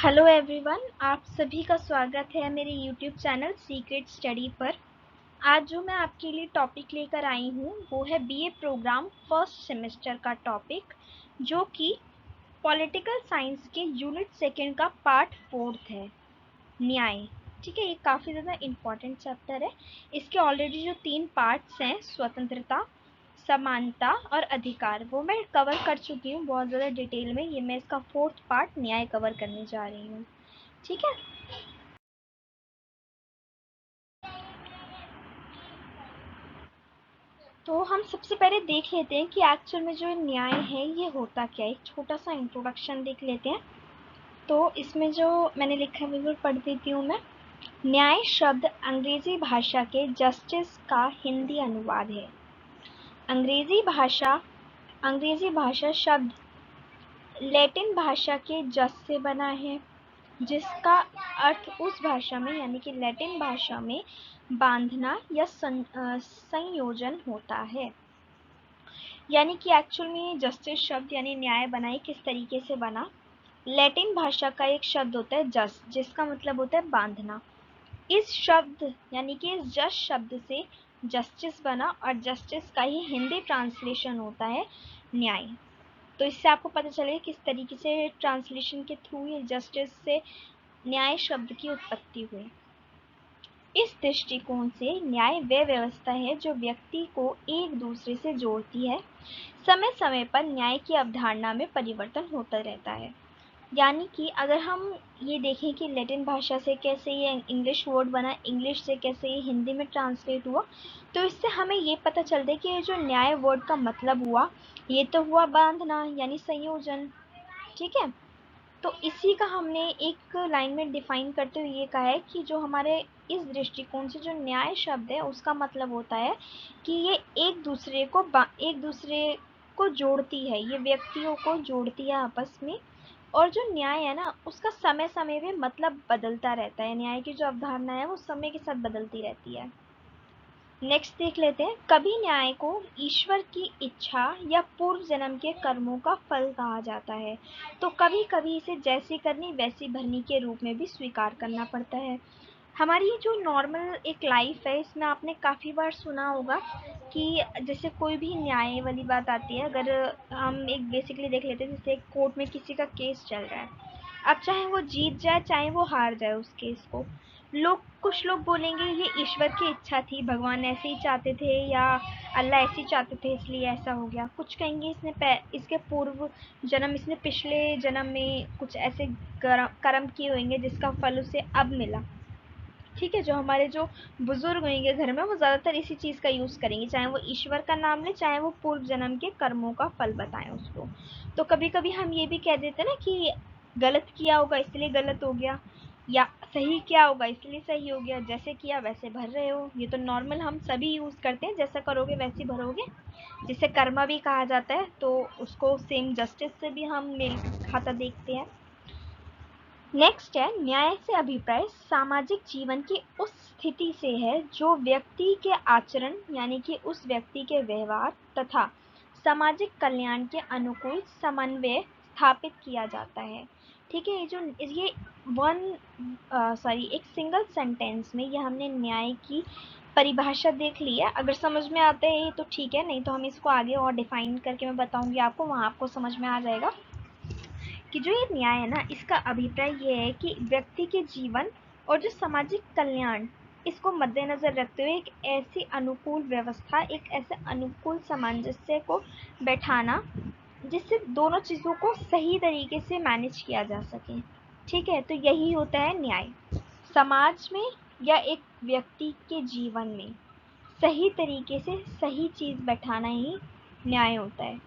Hello everyone, आप सभी का स्वागत है मेरे यूट्यूब चैनल सीक्रेट स्टडी पर। आज जो मैं आपके लिए टॉपिक लेकर आई हूँ वो है बीए प्रोग्राम फर्स्ट सेमेस्टर का टॉपिक, जो कि पॉलिटिकल साइंस के यूनिट सेकंड का पार्ट 4 है, न्याय। ठीक है, ये काफ़ी ज़्यादा इम्पॉर्टेंट चैप्टर है। इसके ऑलरेडी जो 3 पार्ट्स हैं, स्वतंत्रता, समानता और अधिकार, वो मैं कवर कर चुकी हूँ बहुत ज़्यादा डिटेल में। ये मैं इसका 4th पार्ट न्याय कवर करने जा रही हूँ। ठीक है, तो हम सबसे पहले देख लेते हैं कि एक्चुअल में जो न्याय है ये होता क्या है। एक छोटा सा इंट्रोडक्शन देख लेते हैं। तो इसमें जो मैंने लिखा है बिल्कुल पढ़ देती हूँ मैं। न्याय शब्द अंग्रेजी भाषा के जस्टिस का हिंदी अनुवाद है। अंग्रेजी भाषा शब्द लैटिन भाषा के जस से बना है, जिसका अर्थ उस भाषा में यानी कि लैटिन भाषा में बांधना या संयोजन होता है। यानी कि एक्चुअल में जस्टिस शब्द यानी न्याय बनाई किस तरीके से बना। लैटिन भाषा का एक शब्द होता है जस, जिसका मतलब होता है बांधना। इस शब्द यानी कि इस जस शब्द से जस्टिस बना और जस्टिस का ही हिंदी ट्रांसलेशन होता है न्याय। तो इससे आपको पता चलेगा किस तरीके से ट्रांसलेशन के थ्रू ये जस्टिस से न्याय शब्द की उत्पत्ति हुई। इस दृष्टिकोण से न्याय वह व्यवस्था है जो व्यक्ति को एक दूसरे से जोड़ती है। समय समय पर न्याय की अवधारणा में परिवर्तन होता रहता है। यानी कि अगर हम ये देखें कि लैटिन भाषा से कैसे ये इंग्लिश वर्ड बना, इंग्लिश से कैसे ये हिंदी में ट्रांसलेट हुआ, तो इससे हमें ये पता चलता है कि ये जो न्याय वर्ड का मतलब हुआ, ये तो हुआ बांधना यानी संयोजन। ठीक है, तो इसी का हमने एक लाइन में डिफाइन करते हुए ये कहा है कि जो हमारे इस दृष्टिकोण से जो न्याय शब्द है उसका मतलब होता है कि ये एक दूसरे को जोड़ती है, ये व्यक्तियों को जोड़ती है आपस में। और जो न्याय है ना, उसका समय समय में मतलब बदलता रहता है। न्याय की जो अवधारणा है वो समय के साथ बदलती रहती है। नेक्स्ट देख लेते हैं। कभी न्याय को ईश्वर की इच्छा या पूर्व जन्म के कर्मों का फल कहा जाता है, तो कभी कभी इसे जैसी करनी वैसी भरनी के रूप में भी स्वीकार करना पड़ता है। हमारी जो नॉर्मल एक लाइफ है, इसमें आपने काफ़ी बार सुना होगा कि जैसे कोई भी न्याय वाली बात आती है, अगर हम एक बेसिकली देख लेते हैं, जैसे एक कोर्ट में किसी का केस चल रहा है। अब चाहे वो जीत जाए चाहे वो हार जाए उस केस को, कुछ लोग बोलेंगे ये ईश्वर की इच्छा थी, भगवान ऐसे ही चाहते थे या अल्लाह ऐसे ही चाहते थे इसलिए ऐसा हो गया। कुछ कहेंगे इसके पूर्व जन्म, इसने पिछले जन्म में कुछ ऐसे कर्म किए होंगे जिसका फल उसे अब मिला। ठीक है, जो हमारे जो बुजुर्ग होंगे घर में वो ज़्यादातर इसी चीज़ का यूज़ करेंगे, चाहे वो ईश्वर का नाम ले चाहे वो पूर्व जन्म के कर्मों का फल बताएं उसको। तो कभी कभी हम ये भी कह देते हैं ना कि गलत किया होगा इसलिए गलत हो गया, या सही किया होगा इसलिए सही हो गया, जैसे किया वैसे भर रहे हो। ये तो नॉर्मल हम सभी यूज़ करते हैं, जैसा करोगे वैसे भरोगे, जिसे कर्मा भी कहा जाता है। तो उसको सेम जस्टिस से भी हम मेल खाता देखते हैं। नेक्स्ट है, न्याय से अभिप्राय सामाजिक जीवन की उस स्थिति से है जो व्यक्ति के आचरण यानी कि उस व्यक्ति के व्यवहार तथा सामाजिक कल्याण के अनुकूल समन्वय स्थापित किया जाता है। ठीक है, एक सिंगल सेंटेंस में ये हमने न्याय की परिभाषा देख ली है। अगर समझ में आता है तो ठीक है, नहीं तो हम इसको आगे और डिफाइन करके मैं बताऊंगी आपको, वहाँ आपको समझ में आ जाएगा कि जो ये न्याय है ना, इसका अभिप्राय ये है कि व्यक्ति के जीवन और जो सामाजिक कल्याण, इसको मद्देनजर रखते हुए एक ऐसी अनुकूल व्यवस्था, एक ऐसे अनुकूल सामंजस्य को बैठाना जिससे दोनों चीज़ों को सही तरीके से मैनेज किया जा सके। ठीक है, तो यही होता है न्याय। समाज में या एक व्यक्ति के जीवन में सही तरीके से सही चीज़ बैठाना ही न्याय होता है।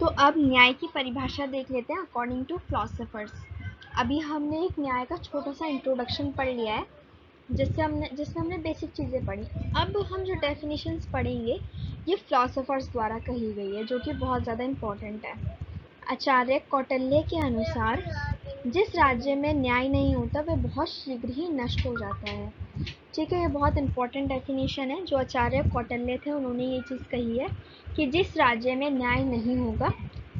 तो अब न्याय की परिभाषा देख लेते हैं अकॉर्डिंग टू फिलोसोफर्स। अभी हमने एक न्याय का छोटा सा इंट्रोडक्शन पढ़ लिया है, जिसमें हमने बेसिक चीज़ें पढ़ी। अब हम जो डेफिनेशंस पढ़ेंगे ये फिलोसोफर्स द्वारा कही गई है, जो कि बहुत ज़्यादा इम्पोर्टेंट है। आचार्य कौटिल्य के अनुसार जिस राज्य में न्याय नहीं होता वह बहुत शीघ्र ही नष्ट हो जाता है। ठीक है, ये बहुत इंपॉर्टेंट डेफिनेशन है जो आचार्य कौटिल्य थे, उन्होंने ये चीज़ कही है कि जिस राज्य में न्याय नहीं होगा,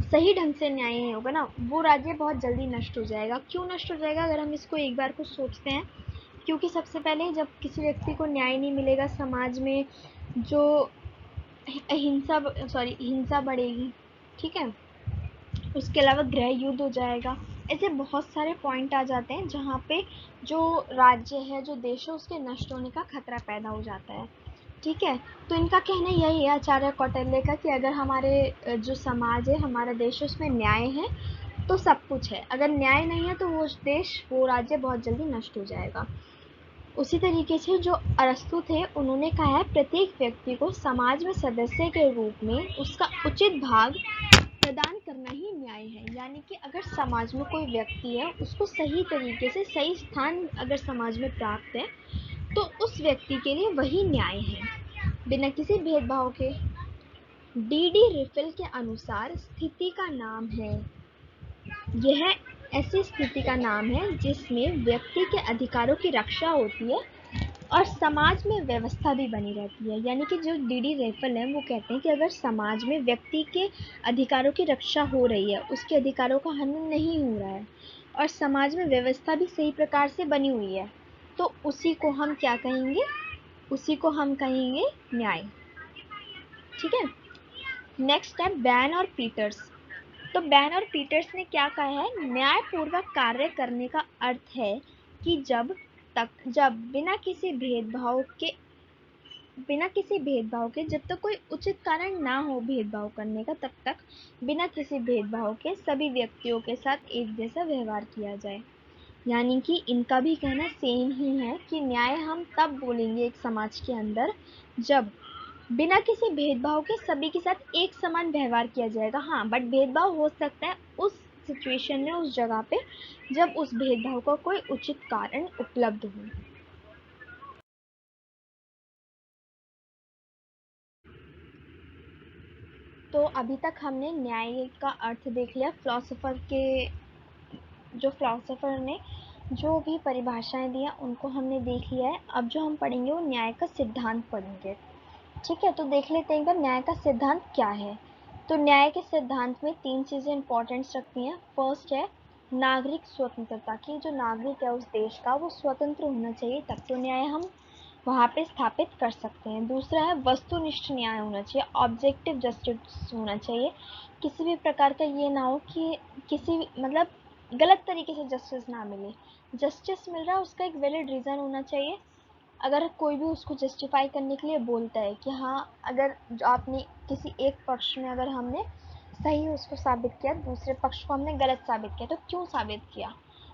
सही ढंग से न्याय नहीं होगा ना, वो राज्य बहुत जल्दी नष्ट हो जाएगा। क्यों नष्ट हो जाएगा? अगर हम इसको एक बार को सोचते हैं, क्योंकि सबसे पहले जब किसी व्यक्ति को न्याय नहीं मिलेगा, समाज में जो हिंसा बढ़ेगी, ठीक है, उसके अलावा गृह युद्ध हो जाएगा। ऐसे बहुत सारे पॉइंट आ जाते हैं जहाँ पे जो राज्य है, जो देश है, उसके नष्ट होने का खतरा पैदा हो जाता है। ठीक है, तो इनका कहना यही है आचार्य कौटिल्य का कि अगर हमारे जो समाज है, हमारा देश है, उसमें न्याय है तो सब कुछ है, अगर न्याय नहीं है तो वो देश, वो राज्य बहुत जल्दी नष्ट हो जाएगा। उसी तरीके से जो अरस्तु थे, उन्होंने कहा है प्रत्येक व्यक्ति को समाज में सदस्य के रूप में उसका उचित भाग प्रदान करना ही न्याय है। यानी कि अगर समाज में कोई व्यक्ति है, उसको सही तरीके से सही स्थान अगर समाज में प्राप्त है तो उस व्यक्ति के लिए वही न्याय है, बिना किसी भेदभाव के। डी रिफिल के अनुसार स्थिति का नाम है, यह ऐसी स्थिति का नाम है जिसमें व्यक्ति के अधिकारों की रक्षा होती है और समाज में व्यवस्था भी बनी रहती है। यानी कि जो डी रेफल है, वो कहते हैं कि अगर समाज में व्यक्ति के अधिकारों की रक्षा हो रही है, उसके अधिकारों का हनन नहीं हो रहा है और समाज में व्यवस्था भी सही प्रकार से बनी हुई है, तो उसी को हम क्या कहेंगे? उसी को हम कहेंगे न्याय। ठीक है, नेक्स्ट है बैन और पीटर्स। तो बैन और पीटर्स ने क्या कहा है? न्यायपूर्वक कार्य करने का अर्थ है कि जब जब तक कोई उचित कारण ना हो भेदभाव करने का, तब तक बिना किसी भेदभाव के सभी व्यक्तियों के साथ एक जैसा व्यवहार किया जाए। यानी कि इनका भी कहना सेम ही है कि न्याय हम तब बोलेंगे एक समाज के अंदर जब बिना किसी भेदभाव के सभी के साथ एक समान व्यवहार किया जाएगा। हाँ, बट भेदभाव हो सकता है उस सिचुएशन में, उस जगह पे, जब उस भेदभाव का कोई उचित कारण उपलब्ध हो। तो अभी तक हमने न्याय का अर्थ देख लिया। फिलोसोफर ने जो भी परिभाषाएं दी हैं उनको हमने देख लिया है। अब जो हम पढ़ेंगे वो न्याय का सिद्धांत पढ़ेंगे। ठीक है, तो देख लेते हैं एक बार न्याय का सिद्धांत क्या है। तो न्याय के सिद्धांत में 3 चीज़ें इंपॉर्टेंस रखती हैं। फर्स्ट है नागरिक स्वतंत्रता, की जो नागरिक है उस देश का, वो स्वतंत्र होना चाहिए, तब तो न्याय हम वहाँ पे स्थापित कर सकते हैं। दूसरा है वस्तुनिष्ठ न्याय होना चाहिए, ऑब्जेक्टिव जस्टिस होना चाहिए। किसी भी प्रकार का ये ना हो कि किसी मतलब गलत तरीके से जस्टिस ना मिले। जस्टिस मिल रहा है, उसका एक वैलिड रीज़न होना चाहिए। अगर कोई भी उसको जस्टिफाई करने के लिए बोलता है कि हाँ, अगर जो आपने किसी एक पक्ष में अगर हमने सही उसको साबित किया, दूसरे पक्ष को हमने गलत साबित किया, तो क्यों साबित किया,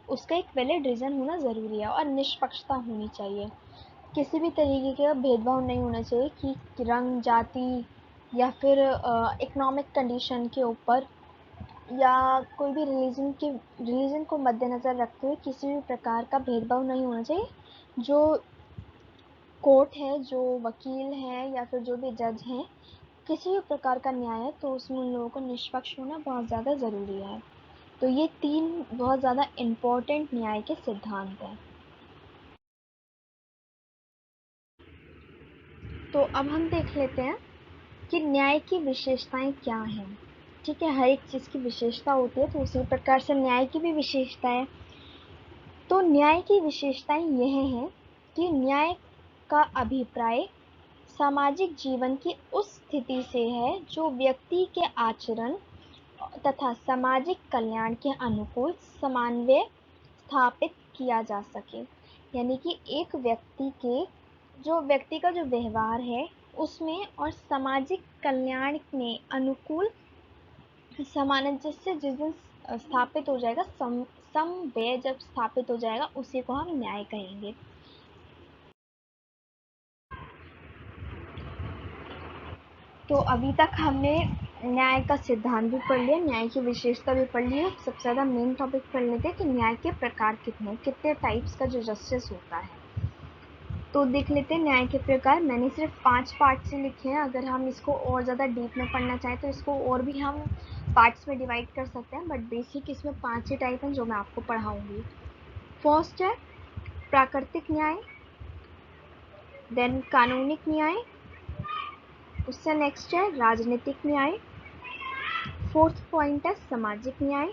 उसका एक वैलिड रीज़न होना ज़रूरी है। और निष्पक्षता होनी चाहिए, किसी भी तरीके का भेदभाव नहीं होना चाहिए कि रंग, जाति या फिर इकोनॉमिक कंडीशन के ऊपर, या कोई भी रिलीजन को मद्देनज़र रखते हुए किसी भी प्रकार का भेदभाव नहीं होना चाहिए। जो कोर्ट है, जो वकील है या फिर जो भी जज हैं, किसी भी प्रकार का न्याय है तो उसमें उन लोगों को निष्पक्ष होना बहुत ज़्यादा ज़रूरी है। तो ये 3 बहुत ज़्यादा इम्पोर्टेंट न्याय के सिद्धांत हैं। तो अब हम देख लेते हैं कि न्याय की विशेषताएं क्या हैं। ठीक है, हर एक चीज़ की विशेषता होती है, तो उसी प्रकार से न्याय की भी विशेषता है। तो न्याय की विशेषताएं यह हैं कि न्याय का अभिप्राय सामाजिक जीवन की उस स्थिति से है जो व्यक्ति के आचरण तथा सामाजिक कल्याण के अनुकूल समन्वय स्थापित किया जा सके। यानी कि एक व्यक्ति का जो व्यवहार है उसमें और सामाजिक कल्याण में अनुकूल सामंजस्य जिस दिन स्थापित हो जाएगा, समव्यय जब स्थापित हो जाएगा, उसी को हम न्याय कहेंगे। तो अभी तक हमने न्याय का सिद्धांत भी पढ़ लिया, न्याय की विशेषता भी पढ़ ली है। सबसे ज़्यादा मेन टॉपिक पढ़ लेते हैं कि न्याय के प्रकार कितने टाइप्स का जो जस्टिस होता है। तो देख लेते हैं न्याय के प्रकार। मैंने सिर्फ 5 पार्ट से लिखे हैं, अगर हम इसको और ज़्यादा डीप में पढ़ना चाहें तो इसको और भी हम पार्ट्स में डिवाइड कर सकते हैं, बट बेसिक इसमें 5 ही टाइप हैं जो मैं आपको पढ़ाऊंगी। फर्स्ट है प्राकृतिक न्याय, देन कानूनिक न्याय, उससे नेक्स्ट है राजनीतिक न्याय, फोर्थ पॉइंट है सामाजिक न्याय,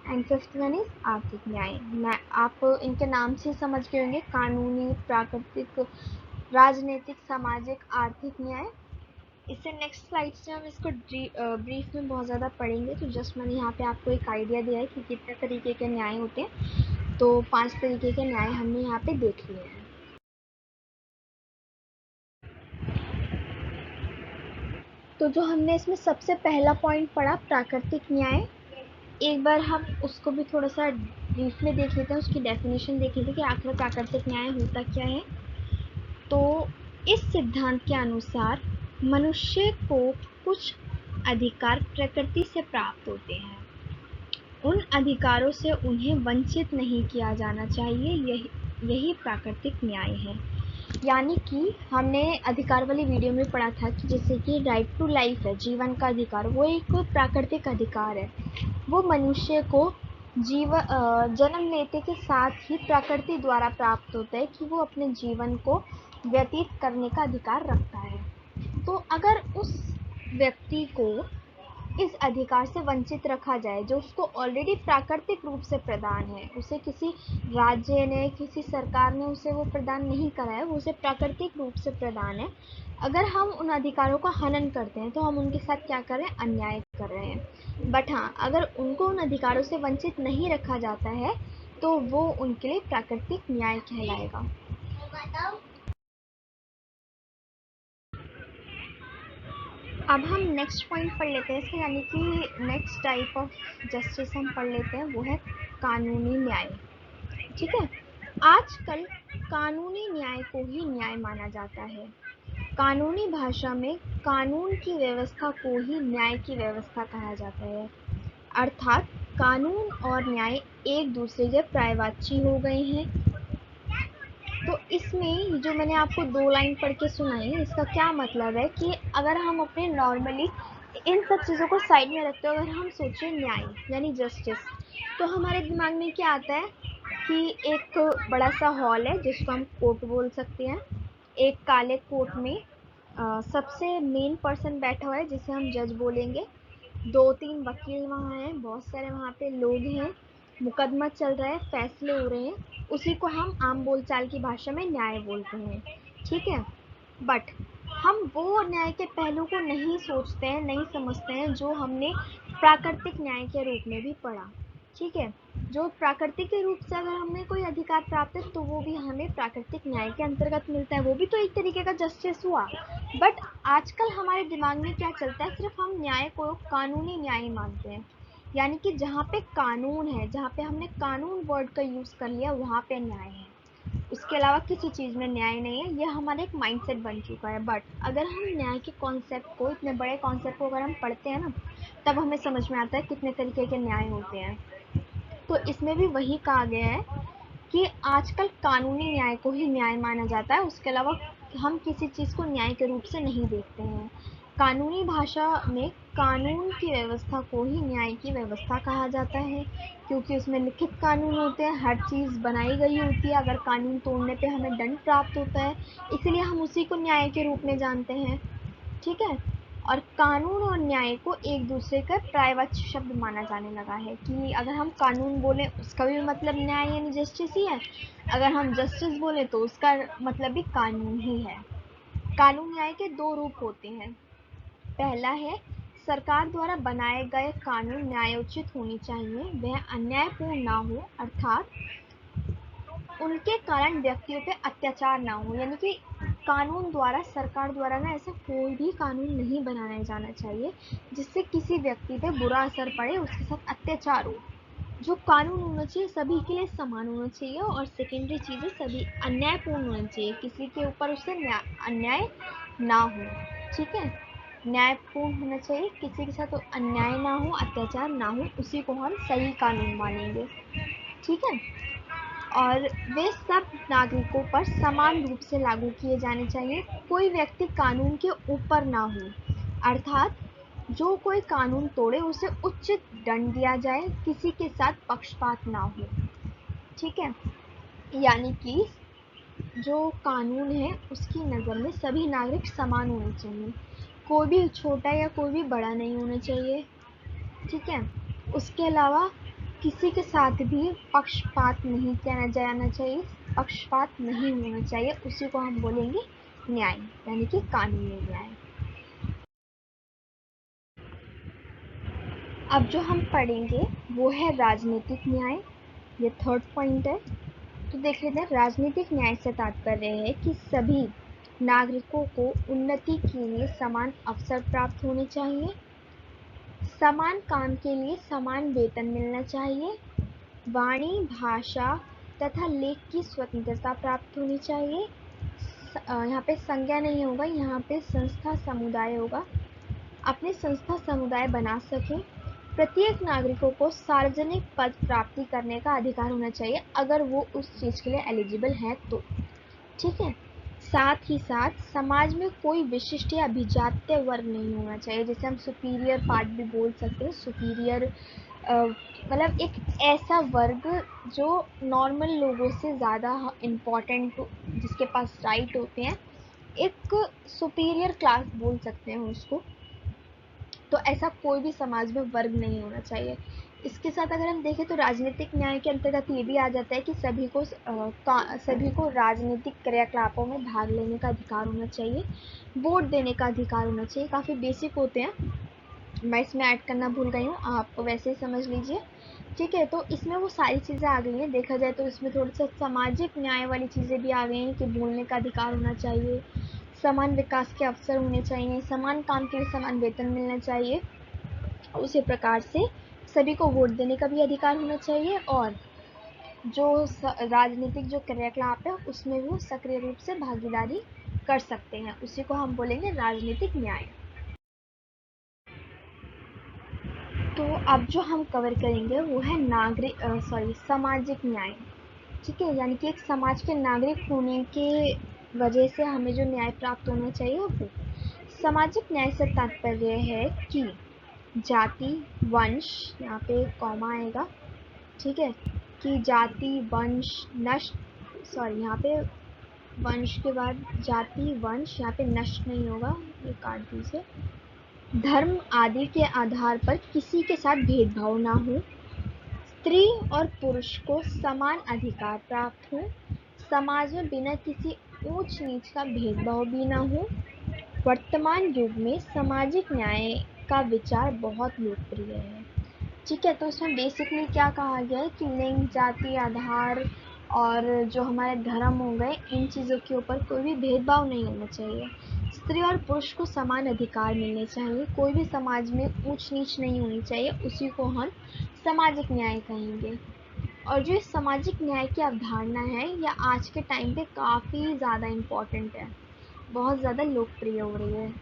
एंड फिफ्थ वन इज आर्थिक न्याय। मैं आप इनके नाम से समझ गए होंगे, कानूनी, प्राकृतिक, राजनीतिक, सामाजिक, आर्थिक न्याय। इससे नेक्स्ट स्लाइड से हम इसको ब्रीफ में बहुत ज़्यादा पढ़ेंगे, तो जस्ट मैंने यहाँ पे आपको एक आइडिया दिया है कि कितने तरीके के न्याय होते हैं। तो 5 तरीके के न्याय हमने यहाँ पे देख लिए हैं। तो जो हमने इसमें सबसे पहला पॉइंट पढ़ा प्राकृतिक न्याय, एक बार हम उसको भी थोड़ा सा ब्रीफ में देख लेते हैं, उसकी डेफिनेशन देख लेते हैं कि आखिर प्राकृतिक न्याय होता क्या है। तो इस सिद्धांत के अनुसार मनुष्य को कुछ अधिकार प्रकृति से प्राप्त होते हैं, उन अधिकारों से उन्हें वंचित नहीं किया जाना चाहिए, यही प्राकृतिक न्याय है। यानी कि हमने अधिकार वाली वीडियो में पढ़ा था कि जैसे कि राइट टू लाइफ है, जीवन का अधिकार, वो एक प्राकृतिक अधिकार है। वो मनुष्य को जन्म लेते के साथ ही प्रकृति द्वारा प्राप्त होता है कि वो अपने जीवन को व्यतीत करने का अधिकार रखता है। तो अगर उस व्यक्ति को इस अधिकार से वंचित रखा जाए जो उसको ऑलरेडी प्राकृतिक रूप से प्रदान है, उसे किसी राज्य ने, किसी सरकार ने उसे वो प्रदान नहीं करा है, वो उसे प्राकृतिक रूप से प्रदान है, अगर हम उन अधिकारों का हनन करते हैं तो हम उनके साथ क्या कर रहे हैं, अन्याय कर रहे हैं। बट हाँ, अगर उनको उन अधिकारों से वंचित नहीं रखा जाता है तो वो उनके लिए प्राकृतिक न्याय कहलाएगा। अब हम नेक्स्ट पॉइंट पढ़ लेते हैं इसका, यानी कि नेक्स्ट टाइप ऑफ जस्टिस हम पढ़ लेते हैं, वो है कानूनी न्याय। ठीक है, आजकल कानूनी न्याय को ही न्याय माना जाता है। कानूनी भाषा में कानून की व्यवस्था को ही न्याय की व्यवस्था कहा जाता है, अर्थात कानून और न्याय एक दूसरे के पर्यायवाची हो गए हैं। तो इसमें जो मैंने आपको 2 लाइन पढ़ के सुनाई, इसका क्या मतलब है कि अगर हम अपने नॉर्मली इन सब चीज़ों को साइड में रखते हो, अगर हम सोचें न्याय यानी जस्टिस, तो हमारे दिमाग में क्या आता है कि एक बड़ा सा हॉल है जिसको हम कोर्ट बोल सकते हैं। एक काले कोट में सबसे मेन पर्सन बैठा हुआ है जिसे हम जज बोलेंगे, 2-3 वकील वहाँ हैं, बहुत सारे वहाँ पे लोग हैं, मुकदमा चल रहा है, फैसले हो रहे हैं, उसी को हम आम बोलचाल की भाषा में न्याय बोलते हैं। ठीक है, बट हम वो न्याय के पहलू को नहीं सोचते हैं, नहीं समझते हैं जो हमने प्राकृतिक न्याय के रूप में भी पढ़ा। ठीक है, जो प्राकृतिक के रूप से अगर हमें कोई अधिकार प्राप्त है तो वो भी हमें प्राकृतिक न्याय के अंतर्गत मिलता है, वो भी तो एक तरीके का जस्टिस हुआ। बट आजकल हमारे दिमाग में क्या चलता है, सिर्फ हम न्याय को कानूनी न्याय मानते हैं, यानी कि जहाँ पे कानून है, जहाँ पे हमने कानून वर्ड का यूज़ कर लिया वहाँ पे न्याय है, उसके अलावा किसी चीज़ में न्याय नहीं है। यह हमारा एक माइंडसेट बन चुका है। बट अगर हम न्याय के कॉन्सेप्ट को, इतने बड़े कॉन्सेप्ट को अगर हम पढ़ते हैं ना, तब हमें समझ में आता है कितने तरीके के न्याय होते हैं। तो इसमें भी वही कहा गया है कि आजकल कानूनी न्याय को ही न्याय माना जाता है, उसके अलावा हम किसी चीज़ को न्याय के रूप से नहीं देखते हैं। कानूनी भाषा में कानून की व्यवस्था को ही न्याय की व्यवस्था कहा जाता है, क्योंकि उसमें लिखित कानून होते हैं, हर चीज़ बनाई गई होती है, अगर कानून तोड़ने पे हमें दंड प्राप्त होता है, इसलिए हम उसी को न्याय के रूप में जानते हैं। ठीक है, और कानून और न्याय को एक दूसरे का पर्यायवाची शब्द माना जाने लगा है कि अगर हम कानून बोले उसका भी मतलब न्याय यानी जस्टिस ही है, अगर हम जस्टिस बोले तो उसका मतलब भी कानून ही है। कानून न्याय के 2 रूप होते हैं। पहला है सरकार द्वारा बनाए गए कानून न्यायोचित होनी चाहिए, वह अन्यायपूर्ण ना हो, अर्थात उनके कारण व्यक्तियों पे अत्याचार ना हो, यानी कि कानून द्वारा, सरकार द्वारा ना ऐसा कोई भी कानून नहीं बनाया जाना चाहिए जिससे किसी व्यक्ति पे बुरा असर पड़े, उसके साथ अत्याचार हो। जो कानून होना चाहिए सभी के लिए समान होना चाहिए, और सेकेंडरी चीज़ें सभी अन्यायपूर्ण होनी चाहिए, किसी के ऊपर उससे अन्याय ना हो। ठीक है, न्यायपूर्ण होना चाहिए, किसी के साथ अन्याय ना हो, अत्याचार ना हो, उसी को हम सही कानून मानेंगे। ठीक है, और वे सब नागरिकों पर समान रूप से लागू किए जाने चाहिए, कोई व्यक्ति कानून के ऊपर ना हो, अर्थात जो कोई कानून तोड़े उसे उचित दंड दिया जाए, किसी के साथ पक्षपात ना हो। ठीक है, यानी कि जो कानून है उसकी नज़र में सभी नागरिक समान होने चाहिए, कोई भी छोटा या कोई भी बड़ा नहीं होना चाहिए। ठीक है, उसके अलावा किसी के साथ भी पक्षपात नहीं किया जाना चाहिए, पक्षपात नहीं होना चाहिए, उसी को हम बोलेंगे न्याय, यानी कि कानूनी न्याय। अब जो हम पढ़ेंगे वो है राजनीतिक न्याय, ये थर्ड पॉइंट है। तो देख लेते हैं, राजनीतिक न्याय से तात्पर्य है कि सभी नागरिकों को उन्नति के लिए समान अवसर प्राप्त होने चाहिए, समान काम के लिए समान वेतन मिलना चाहिए, वाणी, भाषा तथा लेख की स्वतंत्रता प्राप्त होनी चाहिए। यहाँ पे संज्ञा नहीं होगा, यहाँ पे संस्था समुदाय होगा, अपने संस्था समुदाय बना सके। प्रत्येक नागरिकों को सार्वजनिक पद प्राप्ति करने का अधिकार होना चाहिए, अगर वो उस चीज़ के लिए एलिजिबल है तो। ठीक है, साथ ही साथ समाज में कोई विशिष्ट या अभिजात्य वर्ग नहीं होना चाहिए, जैसे हम सुपीरियर पार्ट भी बोल सकते हैं। सुपीरियर मतलब एक ऐसा वर्ग जो नॉर्मल लोगों से ज़्यादा इम्पोर्टेंट, जिसके पास राइट होते हैं, एक सुपीरियर क्लास बोल सकते हैं उसको। तो ऐसा कोई भी समाज में वर्ग नहीं होना चाहिए। इसके साथ अगर हम देखें तो राजनीतिक न्याय के अंतर्गत ये भी आ जाता है कि सभी को राजनीतिक क्रियाकलापों में भाग लेने का अधिकार होना चाहिए, वोट देने का अधिकार होना चाहिए। काफ़ी बेसिक होते हैं, मैं इसमें ऐड करना भूल गई हूँ, आप वैसे ही समझ लीजिए। ठीक है, तो इसमें वो सारी चीज़ें आ गई हैं। देखा जाए तो इसमें थोड़ी सा सामाजिक न्याय वाली चीज़ें भी आ गई हैं कि बोलने का अधिकार होना चाहिए, समान विकास के अवसर होने चाहिए, समान काम के लिए समान वेतन मिलना चाहिए, उसी प्रकार से सभी को वोट देने का भी अधिकार होना चाहिए, और जो राजनीतिक जो क्रियाकलाप है उसमें भी वो सक्रिय रूप से भागीदारी कर सकते हैं, उसी को हम बोलेंगे राजनीतिक न्याय। तो अब जो हम कवर करेंगे वो है सामाजिक न्याय। ठीक है, यानी कि एक समाज के नागरिक होने के वजह से हमें जो न्याय प्राप्त होना चाहिए वो। सामाजिक न्याय से तात्पर्य है कि जाति, वंश, यहाँ पे कॉमा आएगा, ठीक है, कि जाति, वंश, यहाँ पे वंश के बाद जाति, वंश, यहाँ पे नष्ट नहीं होगा, ये काट दीजिए, धर्म आदि के आधार पर किसी के साथ भेदभाव ना हो, स्त्री और पुरुष को समान अधिकार प्राप्त हो, समाज में बिना किसी ऊंच नीच का भेदभाव भी ना हो। वर्तमान युग में सामाजिक न्याय का विचार बहुत लोकप्रिय है। ठीक है, तो इसमें बेसिकली क्या कहा गया है कि लिंग, जाति, आधार और जो हमारे धर्म हो गए, इन चीज़ों के ऊपर कोई भी भेदभाव नहीं होना चाहिए। स्त्री और पुरुष को समान अधिकार मिलने चाहिए, कोई भी समाज में ऊंच नीच नहीं होनी चाहिए, उसी को हम सामाजिक न्याय कहेंगे। और जो सामाजिक न्याय की अवधारणा है यह आज के टाइम पे काफ़ी ज़्यादा इम्पोर्टेंट है, बहुत ज़्यादा लोकप्रिय हो रही है।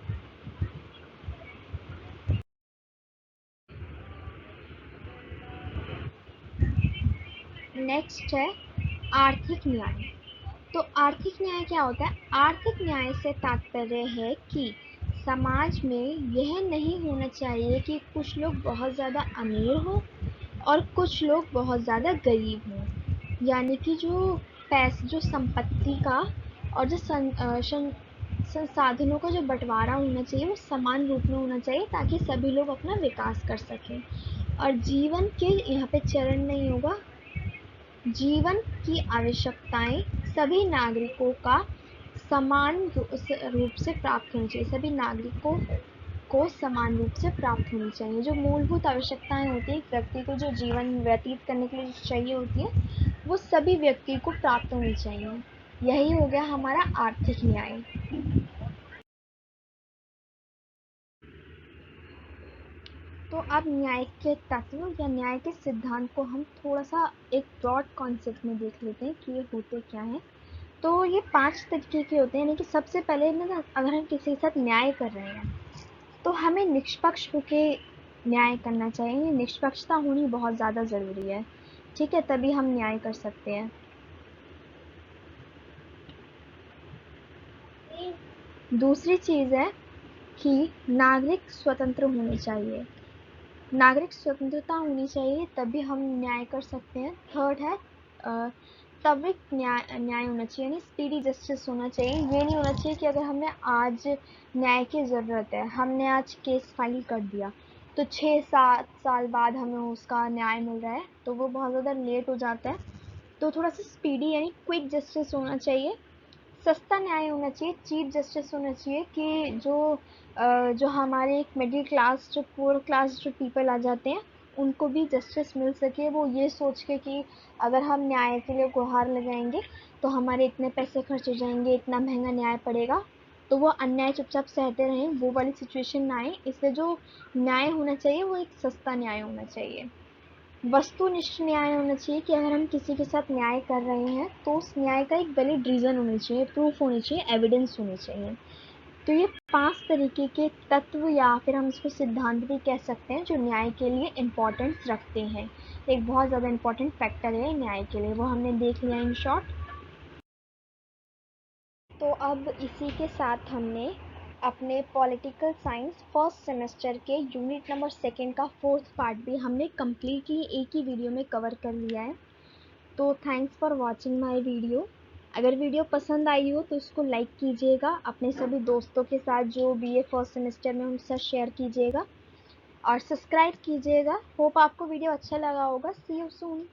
नेक्स्ट है आर्थिक न्याय। तो आर्थिक न्याय क्या होता है? आर्थिक न्याय से तात्पर्य है कि समाज में यह नहीं होना चाहिए कि कुछ लोग बहुत ज़्यादा अमीर हो और कुछ लोग बहुत ज़्यादा गरीब हों, यानी कि जो संपत्ति का और जो संसाधनों का जो बंटवारा होना चाहिए वो समान रूप में होना चाहिए, ताकि सभी लोग अपना विकास कर सकें। और जीवन के यहाँ पे चरण नहीं होगा, जीवन की आवश्यकताएं सभी नागरिकों का समान रूप से प्राप्त होनी चाहिए, सभी नागरिकों को समान रूप से प्राप्त होनी चाहिए। जो मूलभूत आवश्यकताएं होती हैं एक व्यक्ति को, जो जीवन व्यतीत करने के लिए चाहिए होती है, वो सभी व्यक्ति को प्राप्त होनी चाहिए। यही हो गया हमारा आर्थिक न्याय। तो अब न्याय के तत्व या न्याय के सिद्धांत को हम थोड़ा सा एक ब्रॉड कॉन्सेप्ट में देख लेते हैं कि ये होते क्या हैं। तो ये 5 तरीके के होते हैं, यानी कि सबसे पहले ना, अगर हम किसी के साथ न्याय कर रहे हैं तो हमें निष्पक्ष होके न्याय करना चाहिए। निष्पक्षता होनी बहुत ज़्यादा ज़रूरी है, ठीक है, तभी हम न्याय कर सकते हैं। दूसरी चीज़ है कि नागरिक स्वतंत्र होने चाहिए, नागरिक स्वतंत्रता होनी चाहिए तभी हम न्याय कर सकते हैं। थर्ड है त्वरित न्याय होना चाहिए, यानी स्पीडी जस्टिस होना चाहिए। ये नहीं होना चाहिए कि अगर हमें आज न्याय की ज़रूरत है, हमने आज केस फाइल कर दिया तो 6-7 साल बाद हमें उसका न्याय मिल रहा है, तो वो बहुत ज़्यादा लेट हो जाता है। तो थोड़ा सा स्पीडी यानी क्विक जस्टिस होना चाहिए। सस्ता न्याय होना चाहिए, चीप जस्टिस होना चाहिए कि जो हमारे एक मिडिल क्लास, जो पुअर क्लास जो पीपल आ जाते हैं, उनको भी जस्टिस मिल सके। वो ये सोच के कि अगर हम न्याय के लिए गुहार लगाएंगे तो हमारे इतने पैसे खर्च हो जाएंगे, इतना महंगा न्याय पड़ेगा, तो वो अन्याय चुपचाप सहते रहें, वो वाली सिचुएशन ना आए। इसलिए जो न्याय होना चाहिए वो एक सस्ता न्याय होना चाहिए। वस्तुनिष्ठ न्याय होना चाहिए कि अगर हम किसी के साथ न्याय कर रहे हैं तो उस न्याय का एक वैलिड रीज़न होना चाहिए, प्रूफ होनी चाहिए, एविडेंस होनी चाहिए। तो ये 5 तरीके के तत्व या फिर हम इसको सिद्धांत भी कह सकते हैं जो न्याय के लिए इम्पोर्टेंस रखते हैं। एक बहुत ज़्यादा इम्पोर्टेंट फैक्टर है न्याय के लिए, वो हमने देख लिया इन शॉर्ट। तो अब इसी के साथ हमने अपने पॉलिटिकल साइंस फर्स्ट सेमेस्टर के यूनिट नंबर 2 का 4th पार्ट भी हमने कम्प्लीटली एक ही वीडियो में कवर कर लिया है। तो thanks for watching my video. अगर वीडियो पसंद आई हो तो इसको लाइक कीजिएगा, अपने सभी दोस्तों के साथ जो बीए फर्स्ट सेमेस्टर में उनके साथ शेयर कीजिएगा और सब्सक्राइब कीजिएगा। होप आपको वीडियो अच्छा लगा होगा। सी यू सून।